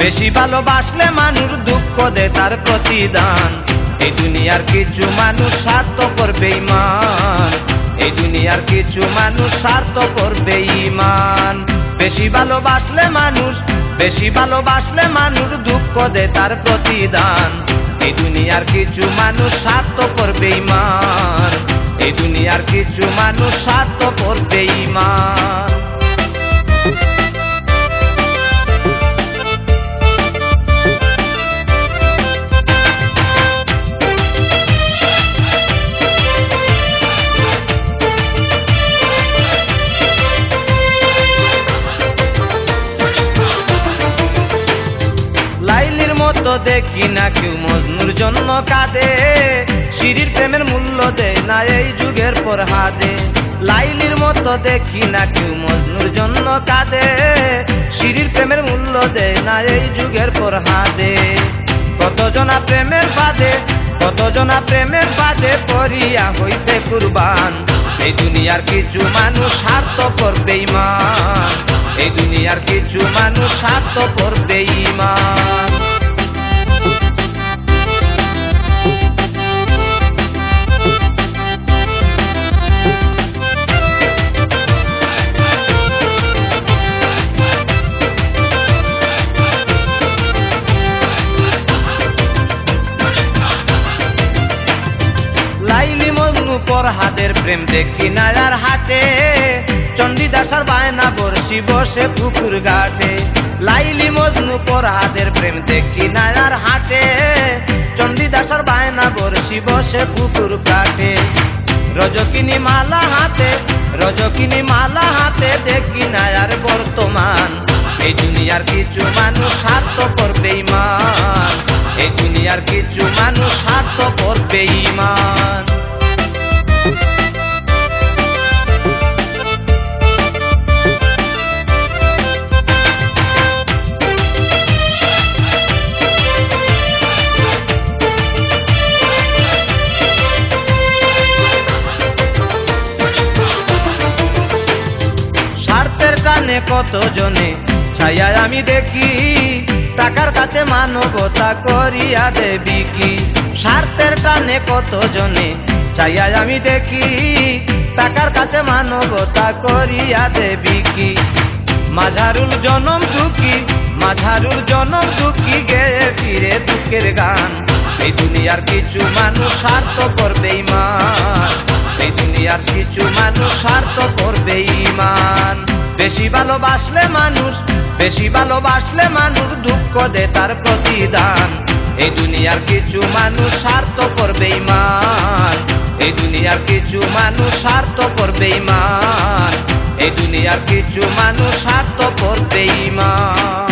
বেশি ভালোবাসলে মানুষ দুঃখ দেয় তার প্রতিদান। এই দুনিয়ার কিছু মানুষ স্বার্থপর বেঈমান, এই দুনিয়ার কিছু মানুষ স্বার্থপর বেঈমান। বেশি ভালোবাসলে মানুষ, বেশি ভালোবাসলে মানুষ দুঃখ দেয় তার প্রতিদান। এই দুনিয়ার কিছু মানুষ স্বার্থপর বেঈমান, এই দুনিয়ার কিছু মানুষ স্বার্থপর বেঈমান। লাইলির মতো দেখি না কেউ মজনুর জন্য কাঁদে, শিরির প্রেমের মূল্য দেয় না এই যুগের ফরহাদে। লাইলির মতো দেখি না কেউ মজনুর জন্য কাঁদে, শিরির প্রেমের মূল্য দেয় না এই যুগের ফরহাদে। কতজনা প্রেমের ফাঁদে, কতজনা প্রেমের ফাঁদে পড়িয়া হইতে কুরবান। এই দুনিয়ার কিছু মানুষ স্বার্থপর বেঈমান, এই দুনিয়ার কিছু মানুষ স্বার্থপর বেঈমান। লাইলি মজনু ফরহাদের প্রেম দেখি না আর হাটে, চণ্ডীদাসার বায়না বর্ষি বসে পুকুর ঘাটে। লাইলি মজনু ফরহাদের প্রেম দেখি না আর হাটে, চণ্ডীদাসার বায়না বর্ষি বসে পুকুর ঘাটে। রজকিনী মালা হাতে, রজকিনী মালা হাতে দেখি না আর বর্তমান। এই দুনিয়ার কিছু মানুষ স্বার্থপর বেঈমান, এই দুনিয়ার কিছু মানুষ স্বার্থপর বেঈমান। স্বার্থের টানে কত জনে ছায়া আমি দেখি, টাকার কাছে মানবতা করিয়া দেবি কি। স্বার্থের টানে কত জনে ছায়া আমি দেখি, টাকার কাছে মানবতা করিয়া দেবি কি। মাঝারুল জনম দুঃখী, মাঝারুল জনম দুঃখী গেয়ে ফিরে দুঃখের গান। এই দুনিয়ার কিছু মানুষ স্বার্থপর বেঈমান, এই দুনিয়ার কিছু মানুষ স্বার্থপর বেঈমান। বেশি ভালোবাসলে মানুষ, বেশি ভালোবাসলে মানুষ দুঃখ দেয় তার প্রতিদান। এই দুনিয়ার কিছু মানুষ স্বার্থপর বেঈমান, এই দুনিয়ার কিছু মানুষ স্বার্থপর বেঈমান, এই দুনিয়ার কিছু মানুষ স্বার্থপর বেঈমান।